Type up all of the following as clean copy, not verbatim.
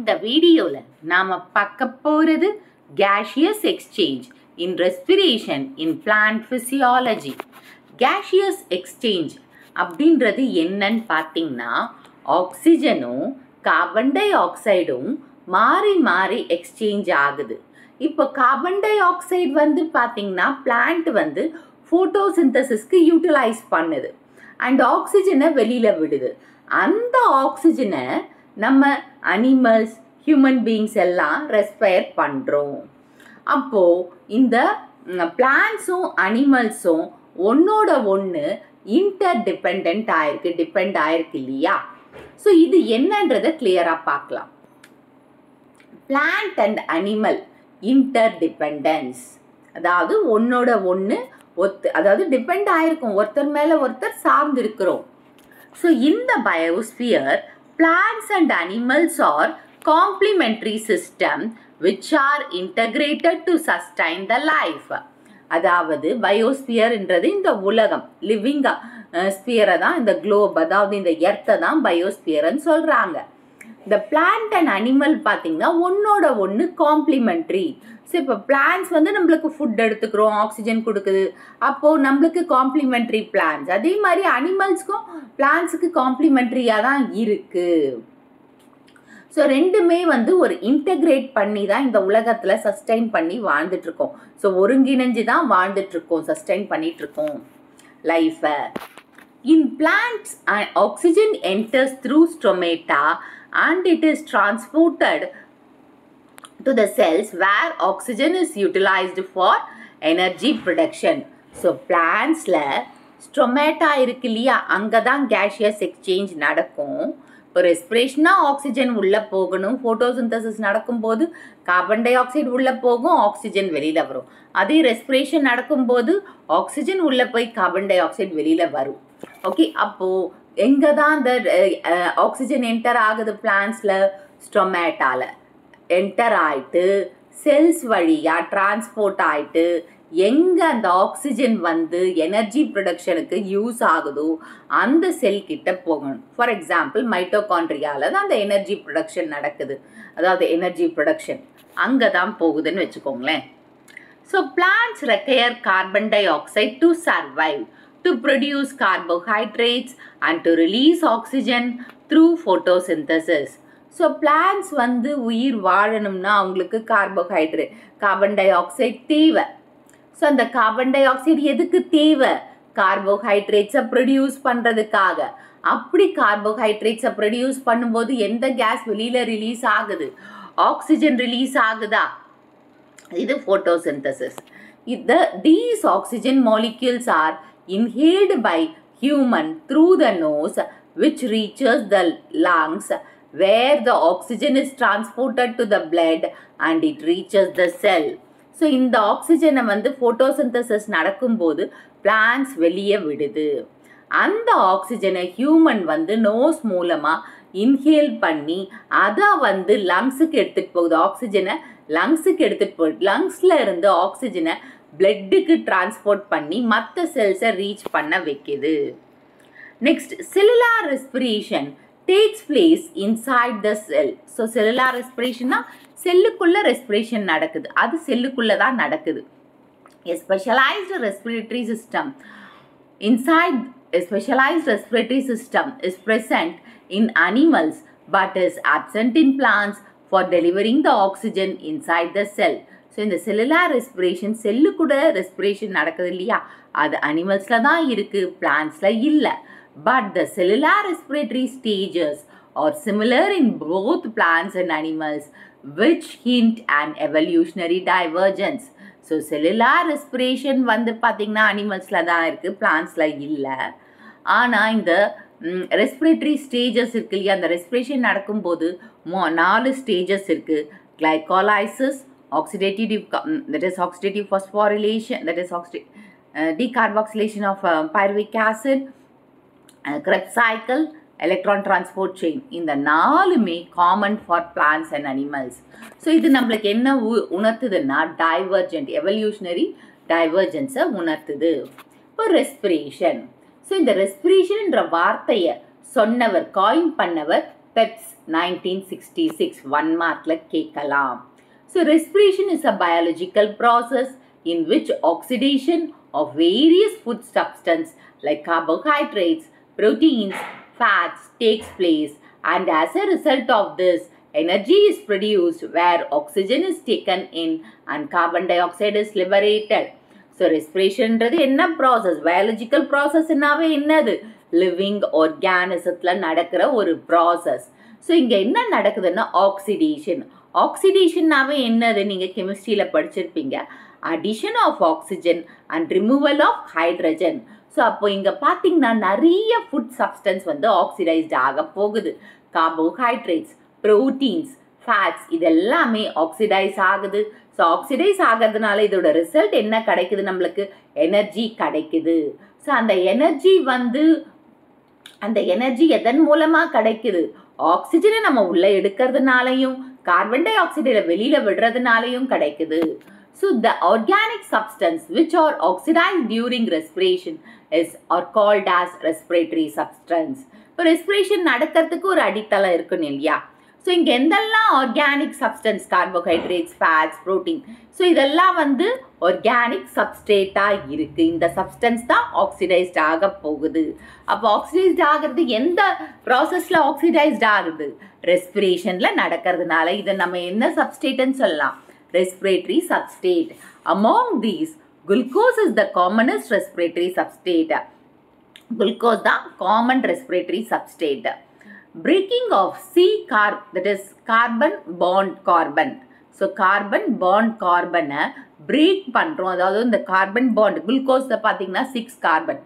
இந்த வீடியோல நாம பார்க்க போறது gaseous exchange in respiration in plant physiology. gaseous exchange அப்படின்றது என்னன்னு பார்த்தீங்கன்னா ஆக்சிஜனும் கார்பன் டை ஆக்சைடும் மாறி மாறி எக்ஸ்சேஞ்ச் ஆகுது. இப்போ கார்பன் டை ஆக்சைடு வந்து பார்த்தீங்கன்னா பிளான்ட் வந்து ஃபோட்டோசிந்தசிஸ்க்கு யூட்டிலைஸ் பண்ணுது அண்ட் ஆக்சிஜனை வெளியில விடுது. அந்த ஆக்சிஜனை நம்ம அனிமல்ஸ் ஹியூமன் பீயிங்ஸ் எல்லாம் ரெஸ்பயர் பண்ணுறோம். அப்போது இந்த பிளான்ட்ஸும் அனிமல்ஸும் ஒன்னோட ஒன்று இன்டர் டிபெண்ட் ஆயிருக்கு இல்லையா? ஸோ இது என்னன்றதை கிளியராக பார்க்கலாம். Plant and animal inter dependence, அதாவது ஒன்னோட ஒன்று அதாவது டிபெண்ட் ஆயிருக்கும், ஒருத்தர் மேலே ஒருத்தர் சார்ந்து இருக்கிறோம். ஸோ இந்த biosphere plants and animals are complementary system which are integrated to sustain the life. அதாவது பயோஸ்பியர்ன்றது இந்த உலகம், லிவிங் ஸ்பியரை தான், இந்த குளோப் அதாவது இந்த எர்த்தை தான் பயோஸ்பியர்னு சொல்கிறாங்க. இந்த பிளான்ட் அண்ட் அனிமல் பார்த்தீங்கன்னா ஒன்னோட ஒன்று காம்ப்ளிமெண்ட்ரி. ஸோ இப்போ பிளான்ட்ஸ் வந்து நம்மளுக்கு ஃபுட் எடுத்துக்கிறோம், ஆக்சிஜன் கொடுக்குது, அப்போது நம்மளுக்கு காம்ப்ளிமெண்ட்ரி பிளான்ட்ஸ். அதே மாதிரி அனிமல்ஸ்க்கும் பிளான்ட்ஸுக்கு காம்ப்ளிமெண்ட்ரியாக தான் இருக்குது. ஸோ ரெண்டுமே வந்து ஒரு இன்டெகிரேட் பண்ணி தான் இந்த உலகத்தில் சஸ்டைன் பண்ணி வாழ்ந்துட்டுருக்கோம். ஸோ ஒருங்கிணைஞ்சு தான் வாழ்ந்துட்டுருக்கோம், சஸ்டைன் பண்ணிகிட்ருக்கோம் லைஃபை. In plants oxygen enters through stomata and it is transported to the cells where oxygen is utilized for energy production. So பிளான்ட்ஸில் ஸ்டொமேட்டா இருக்கு இல்லையா, அங்கே தான் கேஷியஸ் எக்ஸ்சேஞ்ச் நடக்கும். இப்போ ரெஸ்பிரேஷனாக ஆக்சிஜன் உள்ளே போகணும், ஃபோட்டோசிந்தசிஸ் நடக்கும்போது கார்பன் டை ஆக்சைடு உள்ளே போகும், ஆக்சிஜன் வெளியில் வரும். அதே ரெஸ்பிரேஷன் நடக்கும்போது ஆக்சிஜன் உள்ளே போய் கார்பன் டை ஆக்சைடு வெளியில் வரும். ஓகே, அப்போது எங்கே தான் அந்த ஆக்சிஜன் என்டர் ஆகுது பிளான்ட்ஸில்? ஸ்டொமேட்டாவில் என்டர் ஆகிட்டு செல்ஸ் வழியாக டிரான்ஸ்போர்ட் ஆகிட்டு எங்கே அந்த ஆக்சிஜன் வந்து எனர்ஜி ப்ரொடக்ஷனுக்கு யூஸ் ஆகுதோ அந்த செல் கிட்ட போகணும். ஃபார் எக்ஸாம்பிள் மைட்டோகாண்ட்ரியாவில் தான் அந்த எனர்ஜி ப்ரொடக்ஷன் நடக்குது, அதாவது எனர்ஜி ப்ரொடக்ஷன் அங்கே தான் போகுதுன்னு வச்சுக்கோங்களேன். So plants require carbon di oxide to survive, to produce carbohydrates and to release oxygen through photosynthesis. So plants வந்து உயிர் வாழணும்னா அவங்களுக்கு கார்பன் டை ஆக்சைடு தேவை. ஸோ அந்த கார்பன் டை ஆக்சைடு எதுக்கு தேவை? கார்போஹைட்ரேட்ஸை ப்ரொடியூஸ் பண்ணுறதுக்காக. அப்படி கார்போஹைட்ரேட்ஸை ப்ரொடியூஸ் பண்ணும்போது எந்த கேஸ் வெளியில் ரிலீஸ் ஆகுது? ஆக்சிஜன் ரிலீஸ் ஆகுதா? இது photosynthesis. These oxygen molecules are inhaled by human through the nose which reaches the lungs where the oxygen is transported to the blood and it reaches the cell. So இந்த ஆக்சிஜனை வந்து photosynthesis நடக்கும்போது plants வெளியே விடுது. அந்த ஆக்சிஜனை human வந்து nose மூலமாக இன்ஹேல் பண்ணி அதை வந்து லங்ஸுக்கு எடுத்துகிட்டு போகுது. ஆக்சிஜனை லங்ஸுக்கு எடுத்துகிட்டு போகுது. லங்ஸில் இருந்து ஆக்சிஜனை பிளட்டுக்கு டிரான்ஸ்போர்ட் பண்ணி மற்ற செல்ஸை ரீச் பண்ண வைக்குது. Next, cellular respiration takes place inside the cell. So cellular ரெஸ்பிரேஷன்னா செல்லுக்குள்ளே ரெஸ்பிரேஷன் நடக்குது, அது செல்லுக்குள்ளே தான் நடக்குது. A specialized respiratory system is present in animals but is absent in plants for delivering the oxygen inside the cell. So இந்த cellular respiration செல்லுக்கூட respiration நடக்குது இல்லையா, அது அனிமல்ஸில் தான் இருக்குது, பிளான்ட்ஸில் இல்லை. But the cellular respiratory stages R similar in both plants and animals which hint an evolutionary divergence. So cellular respiration வந்து பார்த்திங்கன்னா அனிமல்ஸில் தான் இருக்குது, பிளான்ட்ஸில் இல்லை. ஆனால் இந்த ரெஸ்பிரேட்டரி ஸ்டேஜஸ் இருக்கு இல்லையா, அந்த ரெஸ்பிரேஷன் நடக்கும்போது 4 ஸ்டேஜஸ் இருக்குது. Glycolysis, oxidative phosphorylation, that is decarboxylation of pyruvic acid, Krebs cycle, electron transport chain. இந்த 4மே common for plants and animals. So இது நம்மளுக்கு என்ன உணர்த்துதுன்னா டைவர்ஜென்ட் எவல்யூஷனரி டைவர்ஜென்ஸை உணர்த்துது. இப்போ ரெஸ்பிரேஷன். ஸோ இந்த ரெஸ்பிரேஷன்ன்ற வார்த்தையை சொன்னவர், காயின் பண்ணவர் பெப்ஸ் 1966 1 மார்க்ல கேட்கலாம். So respiration is a biological process in which oxidation of various food substances like carbohydrates, proteins, fats takes place, and as a result of this, energy is produced where oxygen is taken in and carbon dioxide is liberated. So respiration ன்றது என்ன process? Biological process னாவே என்னது? Living organismல நடக்கிற ஒரு process. So இங்க என்ன நடக்குதுன்னா oxidation. Oxidation னாவே என்னது? நீங்க கெமிஸ்ட்ரியில படிச்சிருப்பீங்க. Addition of oxygen and removal of hydrogen. So அப்போ இங்க பார்த்தீங்கன்னா நிறைய food substance வந்து oxidized ஆக போகுது. Carbohydrates, proteins, fats இதெல்லாமே oxidize ஆகுது. ஸோ ஆக்சிடைஸ் ஆகிறதுனால இதோட ரிசல்ட் என்ன கிடைக்குது? நம்மளுக்கு எனர்ஜி கிடைக்குது. ஸோ அந்த எனர்ஜி எதன் மூலமாக கிடைக்குது? ஆக்சிஜனை நம்ம உள்ளே எடுக்கிறதுனாலையும் கார்பன் டை ஆக்சைடை வெளியில் விடுறதுனாலையும் கிடைக்குது. So the organic substance which are oxidised during respiration are called as respiratory substance. இப்போ ரெஸ்பிரேஷன் நடக்கிறதுக்கு ஒரு அடித்தளம் இருக்குன்னு இல்லையா? ஸோ இங்கே எந்தெல்லாம் organic substance, carbohydrates, fats, protein, so இதெல்லாம் வந்து ஆர்கானிக் சப்ஸ்டேட்டாக இருக்குது. இந்த சப்ஸ்டன்ஸ் தான் ஆக்சிடைஸ்ட் ஆக போகுது. அப்போ ஆக்சிடைஸ்ட் ஆகிறது எந்த ப்ராசஸில் ஆக்சிடைஸ்ட் ஆகுது? ரெஸ்பிரேஷனில் நடக்கிறதுனால இதை நம்ம என்ன சப்ஸ்டேட்டுன்னு சொல்லலாம்? Respiratory substrate. Among these glucose is the commonest respiratory substrate. Glucose தான் common respiratory substrate. Breaking of that is carbon bond carbon. So carbon bond carbon break பண்றோம். அதாவது இந்த carbon bond glucose பார்த்தீங்கன்னா 6 carbon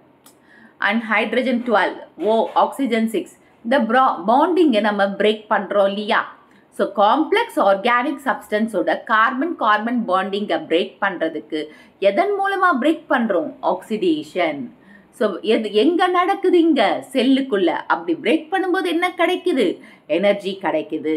and hydrogen 12, oxygen 6. இந்த bonding நம்ம break பண்றோம் இல்லையா? So complex organic substance ஓட carbon carbon bonding break பண்றதுக்கு எதன் மூலமா break பண்றோம்? Oxidation. ஸோ எங்கே நடக்குது? இங்கே செல்லுக்குள்ள. அப்படி பிரேக் பண்ணும்போது என்ன கிடைக்குது? எனர்ஜி கிடைக்குது.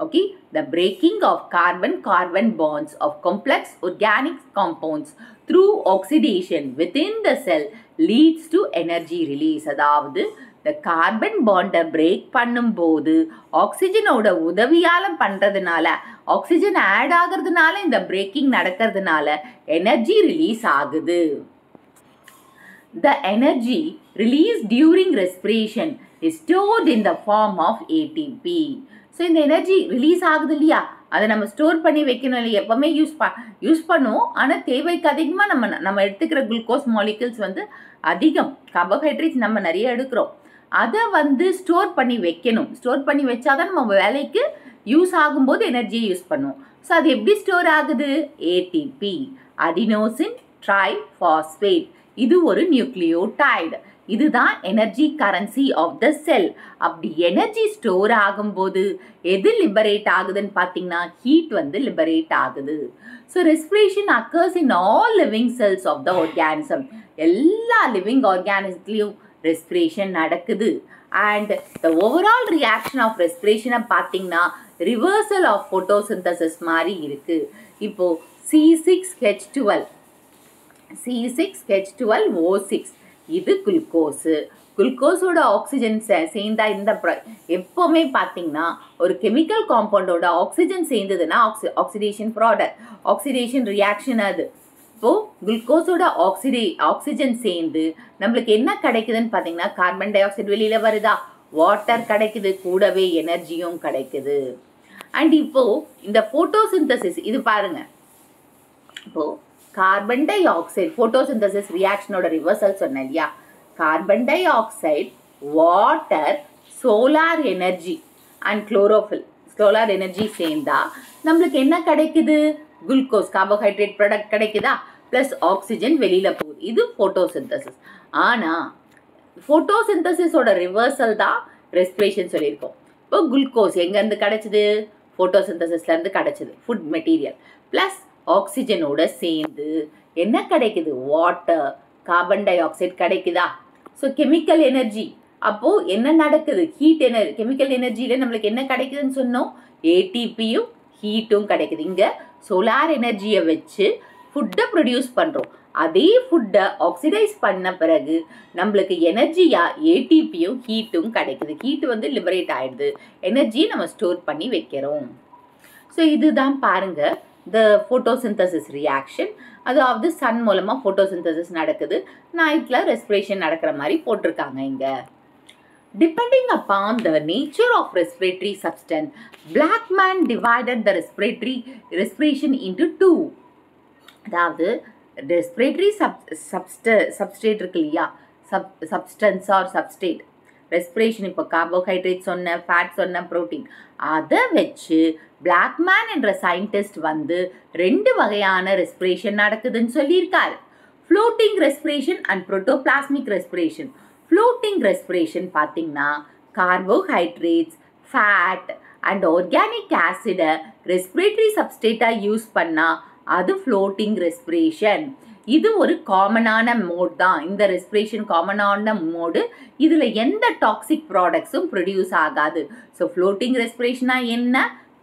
Okay, the breaking of carbon carbon bonds of complex organic compounds through oxidation within the cell leads to energy release. அதாவது இந்த கார்பன் பாண்டை பிரேக் பண்ணும்போது ஆக்சிஜனோட உதவியால் பண்ணுறதுனால, ஆக்சிஜன் ஆட் ஆகிறதுனால, இந்த பிரேக்கிங் நடக்கிறதுனால எனர்ஜி ரிலீஸ் ஆகுது. The energy released during respiration is stored in the form of ATP. So இந்த எனர்ஜி ரிலீஸ் ஆகுது இல்லையா? அதை நம்ம ஸ்டோர் பண்ணி வைக்கணும் இல்லையா? எப்போவுமே யூஸ் பண்ணுவோம். ஆனால் தேவைக்கு அதிகமாக நம்ம எடுத்துக்கிற குளுக்கோஸ் மாலிகுல்ஸ் வந்து அதிகம். கார்போஹைட்ரேட்ஸ் நம்ம நிறைய எடுக்கிறோம். அதை வந்து ஸ்டோர் பண்ணி வைக்கணும். ஸ்டோர் பண்ணி வச்சாதான் நம்ம வேலைக்கு யூஸ் ஆகும்போது எனர்ஜியை யூஸ் பண்ணுவோம். ஸோ அது எப்படி ஸ்டோர் ஆகுது? ATP, adenosine triphosphate. இது ஒரு நியூக்ளியோடைடு. இதுதான் எனர்ஜி கரன்சி ஆஃப் த செல். அப்படி எனர்ஜி ஸ்டோர் ஆகும்போது எது லிபரேட் ஆகுதுன்னு பார்த்தீங்கன்னா ஹீட் வந்து லிபரேட் ஆகுது. So respiration occurs in all living cells of the organism. எல்லா லிவிங் ஆர்கானிசத்துலேயும் ரெஸ்பிரேஷன் நடக்குது. And the overall reaction of ரெஸ்பிரேஷனை பார்த்தீங்கன்னா ரிவர்சல் ஆஃப் ஃபோட்டோசிந்தசிஸ் மாதிரி இருக்குது. இப்போது C6H12O6 இது குளுக்கோஸு. குளுக்கோஸோட ஆக்சிஜன் சேர்ந்தா இந்த எப்போவுமே பார்த்தீங்கன்னா ஒரு கெமிக்கல் காம்பவுண்டோட ஆக்சிஜன் சேர்ந்ததுன்னா ஆக்சிடேஷன் ப்ராடக்ட், ஆக்சிடேஷன் ரியாக்ஷன் அது. இப்போது குளுக்கோஸோட ஆக்சிஜன் சேர்ந்து நம்மளுக்கு என்ன கிடைக்குதுன்னு பார்த்தீங்கன்னா கார்பன் டை ஆக்சைடு வெளியில் வருதா, வாட்டர் கிடைக்குது, கூடவே எனர்ஜியும் கிடைக்குது. அண்ட் இப்போது இந்த ஃபோட்டோசிந்தசிஸ் இது பாருங்கள். இப்போது கார்பன் டை ஆக்சைடு ஃபோட்டோசிந்தசிஸ் ரியாக்ஷனோட ரிவர்சல் சொன்னேன் இல்லையா? Carbon dioxide, water, solar energy and chlorophyll, solar energy சேர்ந்தா நம்மளுக்கு என்ன கிடைக்குது? குளுக்கோஸ் கார்போஹைட்ரேட் ப்ராடக்ட் கிடைக்குதா, ப்ளஸ் ஆக்சிஜன் வெளியில் போகுது. இது ஃபோட்டோசிந்தசிஸ். ஆனால் ஃபோட்டோசிந்தசிஸோட ரிவர்சல் தான் ரெஸ்பிரேஷன் சொல்லியிருக்கோம். இப்போ குளுக்கோஸ் எங்கேருந்து கிடைச்சிது? ஃபோட்டோசிந்தசிஸ்லேருந்து கிடைச்சிது, ஃபுட் மெட்டீரியல். ப்ளஸ் ஆக்சிஜனோட சேர்ந்து என்ன கிடைக்குது? வாட்டர், கார்பன் டை ஆக்சைடு கிடைக்குதா? So chemical energy. அப்போது என்ன நடக்குது? Heat energy. கெமிக்கல் எனர்ஜியில் நம்மளுக்கு என்ன கிடைக்குதுன்னு சொன்னோம்? ஏடிபியும் ஹீட்டும் கிடைக்குது. இங்கே சோலார் எனர்ஜியை வச்சு ஃபுட்டை ப்ரொடியூஸ் பண்ணுறோம். அதே ஃபுட்டை ஆக்சிடைஸ் பண்ண பிறகு நம்மளுக்கு எனர்ஜியாக ஏடிபியும் ஹீட்டும் கிடைக்குது. ஹீட்டு வந்து லிபரேட் ஆகிடுது, எனர்ஜியை நம்ம ஸ்டோர் பண்ணி வைக்கிறோம். ஸோ இதுதான் பாருங்க த ஃபோட்டோசிந்தசிஸ் ரியாக்ஷன். அதாவது சன் மூலமாக ஃபோட்டோசிந்தசிஸ் நடக்குது, நைட்டில் ரெஸ்பிரேஷன் நடக்கிற மாதிரி போட்டிருக்காங்க இங்கே. Depending upon the nature of respiratory substance, Blackman divided the respiration into two. அதாவது ரெஸ்பிரேட்டரி சப்ஸ்டேட் இருக்கு இல்லையா, சப்ஸ்டன்ஸ் ஆர் சப்ஸ்டேட். ரெஸ்பிரேஷன் இப்போ கார்போஹைட்ரேட் சொன்ன, ஃபேட் சொன்ன, ப்ரோட்டீன், அதை வச்சு பிளாக்மேன் என்ற சயின்டிஸ்ட் வந்து 2 வகையான ரெஸ்பிரேஷன் நடக்குதுன்னு சொல்லியிருக்காரு. Floating respiration and protoplasmic respiration. Floating respiration பார்த்தீங்கன்னா கார்போஹைட்ரேட்ஸ், ஃபேட் அண்ட் ஆர்கானிக் ஆசிடை ரெஸ்பிரேட்டரி சப்ஸ்டேட்டாக யூஸ் பண்ணால் அது ஃப்ளோட்டிங் ரெஸ்பிரேஷன். இது ஒரு காமனான மோட் தான். இந்த ரெஸ்பிரேஷன் காமனான மோடு. இதில் எந்த டாக்ஸிக் ப்ராடக்ட்ஸும் ப்ரொடியூஸ் ஆகாது. ஸோ ஃப்ளோட்டிங் ரெஸ்பிரேஷனாக என்ன?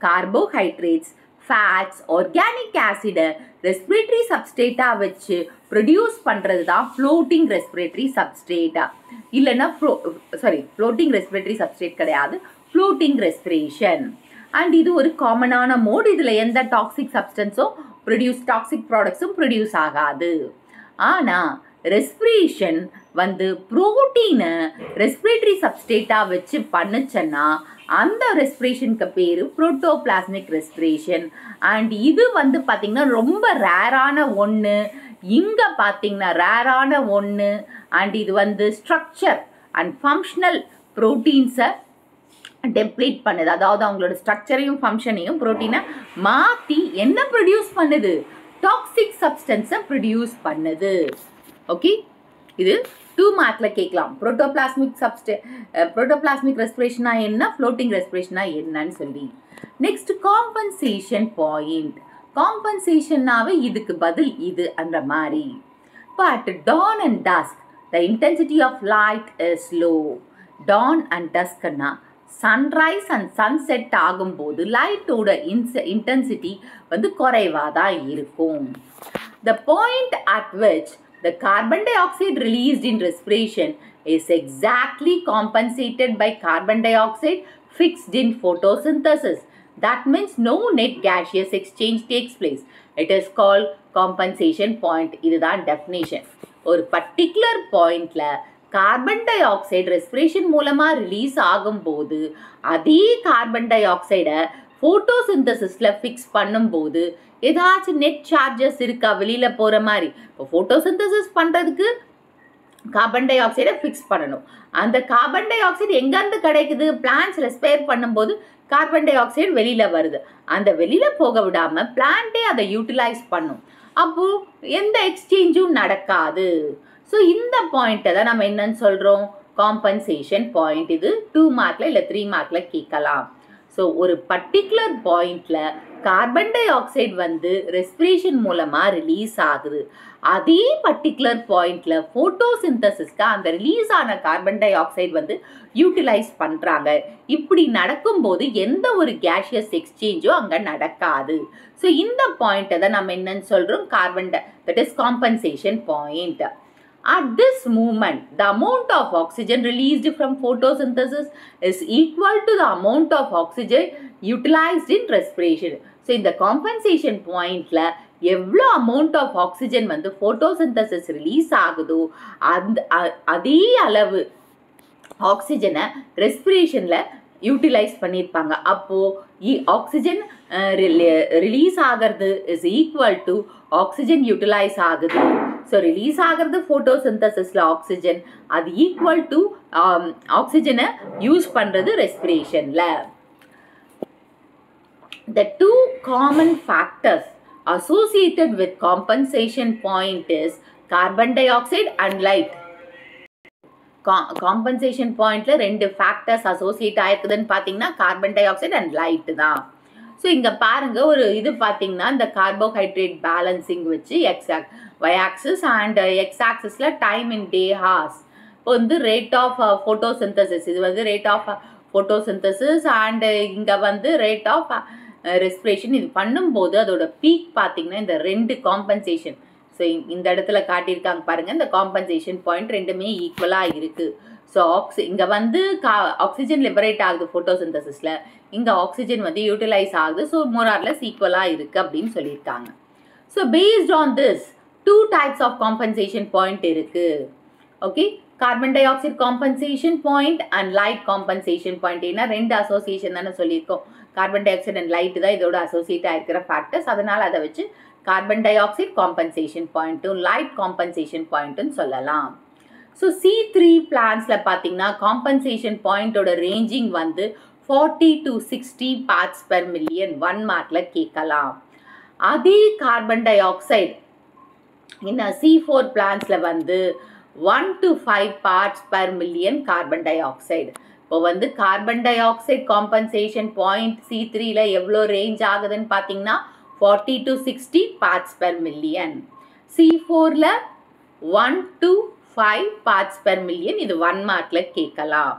கார்போஹைட்ரேட்ஸ், ஃபேட்ஸ், ஆர்கானிக் ஆசிடை ரெஸ்பிரேட்டரி சப்ஸ்டேட்டாக வச்சு ப்ரொடியூஸ் பண்ணுறது தான் ஃப்ளோட்டிங் ரெஸ்பிரேட்டரி சப்ஸ்டேட்டா. இல்லைன்னா ஃப்ளோட்டிங் ரெஸ்பிரேட்டரி சப்ஸ்டேட் கிடையாது, ஃப்ளோட்டிங் ரெஸ்பிரேஷன். அண்ட் இது ஒரு காமனான மோட். இதில் எந்த டாக்ஸிக் சப்ஸ்டன்ஸும் டாக்ஸிக் ப்ராடக்ட்ஸும் ப்ரொடியூஸ் ஆகாது. ஆனால் ரெஸ்பிரேஷன் வந்து ப்ரோட்டீனை ரெஸ்பிரேட்டரி சப்ஸ்டேட்டாக வச்சு பண்ணுச்சுன்னா அந்த ரெஸ்பிரேஷனுக்கு பேர் புரோட்டோபிளாஸ்மிக் ரெஸ்பிரேஷன். அண்ட் இது வந்து பார்த்திங்கன்னா ரொம்ப ரேரான ஒன்று. இங்கே பார்த்திங்கன்னா ரேரான ஒன்று. அண்ட் இது வந்து ஸ்ட்ரக்சர் அண்ட் ஃபங்க்ஷனல் ப்ரோட்டீன்ஸை டெப்ளீட் பண்ணுது. அதாவது அவங்களோட ஸ்ட்ரக்சரையும் ஃபங்க்ஷனையும் ப்ரோட்டீனை மாற்றி என்ன ப்ரொடியூஸ் பண்ணுது? டாக்ஸிக் சப்ஸ்டன்ஸை ப்ரொடியூஸ் பண்ணுது. ஓகே, இது 2 மார்க்கில் கேட்கலாம். புரோட்டோபிளாஸ்மிக் ரெஸ்பிரேஷனா என்ன, ஃப்ளோட்டிங் ரெஸ்பிரேஷனா என்னன்னு சொல்லி. Next compensation point. காம்பன்சேஷன்னாவே இதுக்கு பதில் இது அந்த மாதிரி. But dawn and dusk the intensity of light is low. dawn and duskனா சன்ரைஸ் அண்ட் சன்செட் ஆகும்போது லைட்டோட இன்டென்சிட்டி வந்து குறைவாக தான் இருக்கும். The point at which the carbon dioxide released in respiration is exactly compensated by carbon dioxide fixed in photosynthesis. That means no net gaseous exchange takes place. It is called compensation point. இதுதான் definition. ஒரு particular pointல carbon dioxide respiration மூலமாக release ஆகும்போது அதே carbon tie ஆக்சைடை ஃபோட்டோசிந்தசிஸில் fix பண்ணும்போது ஏதாச்சும் net charges இருக்கா வெளியில் போகிற மாதிரி? இப்போ ஃபோட்டோசிந்தசிஸ் பண்ணுறதுக்கு கார்பன் டை ஆக்சைடை ஃபிக்ஸ் பண்ணணும். அந்த கார்பன் டை ஆக்சைடு எங்கேருந்து கிடைக்குது? பிளான்ஸ் ரெஸ்பயர் பண்ணும்போது கார்பன் டை ஆக்சைடு வெளியில் வருது. அந்த வெளியில் போக விடாமல் பிளான்ட்டே அதை யூட்டிலைஸ் பண்ணும். அப்போது எந்த எக்ஸ்சேஞ்சும் நடக்காது. ஸோ இந்த பாயிண்ட்டை தான் நம்ம என்னன்னு சொல்கிறோம்? Compensation point. இது 2 மார்க்கில் இல்லை 3 மார்க்கில் கேட்கலாம். ஸோ ஒரு பர்டிகுலர் பாயிண்டில் கார்பன் டை ஆக்சைடு வந்து ரெஸ்பிரேஷன் மூலமாக ரிலீஸ் ஆகுது. அதே பர்டிகுலர் பாயிண்டில் ஃபோட்டோசிந்தசிஸ்க்கு அந்த ரிலீஸ் ஆன கார்பன் டை ஆக்சைடு வந்து யூட்டிலைஸ் பண்ணுறாங்க. இப்படி நடக்கும்போது எந்த ஒரு கேஷியஸ் எக்ஸ்சேஞ்சும் அங்கே நடக்காது. ஸோ இந்த பாயிண்ட்டை தான் நம்ம என்னன்னு சொல்கிறோம்? That is compensation point. At this moment, the amount of oxygen released from photosynthesis is equal to the amount of oxygen utilized in respiration. So, in the compensation point, எவ்வளோ amount of oxygen வந்து photosynthesis release ஆகுதோ அதே அளவு ஆக்சிஜனை ரெஸ்பிரேஷனில் utilise பண்ணியிருப்பாங்க. அப்போது oxygen release ஆகிறது is equal to oxygen utilise ஆகுது. ஸோ ரிலீஸ் ஆகிறது ஃபோட்டோசிந்தசிஸில் ஆக்சிஜன், அது ஈக்குவல் டு ஆக்சிஜனை யூஸ் பண்ணுறது ரெஸ்பிரேஷனில். The 2 common factors associated with compensation point is carbon dioxide and light. Compensation பாயிண்ட்ல 2 ஃபேக்டர்ஸ் அசோசியேட் ஆயிருக்குதுன்னு பார்த்தீங்கன்னா carbon dioxide and light தான். ஸோ இங்கே பாருங்க, ஒரு இது பார்த்தீங்கன்னா இந்த கார்போஹைட்ரேட் பேலன்சிங் வச்சு y ஆக்சிஸ் அண்ட் x ஆக்சிஸில் டைம் இன் டே ஹார்ஸ். இப்போ வந்து ரேட் ஆஃப் ஃபோட்டோசிந்தசிஸ், இது வந்து ரேட் ஆஃப் ஃபோட்டோசிந்தசிஸ் அண்ட் இங்கே வந்து ரேட் ஆஃப் ரெஸ்பிரேஷன். இது பண்ணும்போது அதோட பீக் பார்த்தீங்கன்னா இந்த 2 காம்பன்சேஷன். ஸோ ஸோ இந்த இடத்துல காட்டியிருக்காங்க பாருங்கள், இந்த காம்பன்சேஷன் பாயிண்ட் ரெண்டுமே ஈக்குவலாக இருக்குது. ஸோ இங்கே வந்து ஆக்சிஜன் லிபரேட் ஆகுது ஃபோட்டோசிந்தசிஸில், இங்கே ஆக்சிஜன் வந்து யூட்டிலைஸ் ஆகுது. ஸோ மோரார்லெஸ் ஈக்குவலாக இருக்குது அப்படின்னு சொல்லியிருக்காங்க. So based on this 2 types of compensation point இருக்குது. Okay, carbon dioxide compensation point and light compensation point. ஏன்னா 2 அசோசியேஷன் தானே சொல்லியிருக்கோம். Carbon dioxide and light தான் இதோட அசோசியேட் ஆகிருக்கிற ஃபேக்டர்ஸ். அதனால் அதை வச்சு கார்பன் டை ஆக்சைடு காம்பன்சேஷன் பாயிண்ட்டும் லைட் காம்பன்சேஷன் பாயிண்ட்டும் சொல்லலாம். ஸோ C3 பிளான்ஸில் பார்த்தீங்கன்னா காம்பன்சேஷன் பாயிண்டோட ரேஞ்சிங் வந்து 40 to 60 parts per million 1 மார்க்கில் கேட்கலாம். அதே கார்பன் டை ஆக்சைடு இன்னும் C4 பிளான்ஸில் வந்து 1 to 5 parts per million carbon dioxide. இப்போ வந்து carbon dioxide compensation point C3ல எவ்வளோ ரேஞ்ச் ஆகுதுன்னு பார்த்தீங்கன்னா 40 to 60 parts per million. C4ல 1 to 5 parts per million. இது 1 மார்க்கில் கேட்கலாம்.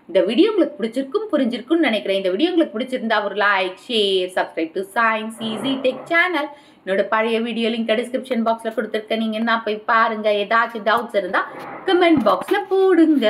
இந்த வீடியோ உங்களுக்கு பிடிச்சிருக்கும் புரிஞ்சிருக்கும்னு நினைக்கிறேன். இந்த வீடியோ உங்களுக்கு பிடிச்சிருந்தா ஒரு like, share, subscribe to science easy tech channel. என்னோட பழைய வீடியோ லிங்க் டிஸ்கிரிப்ஷன் பாக்ஸில் கொடுத்துருக்கேன். நீங்கள் என்ன போய் பாருங்கள். ஏதாச்சும் டவுட்ஸ் இருந்தால் கமெண்ட் பாக்ஸில் போடுங்க.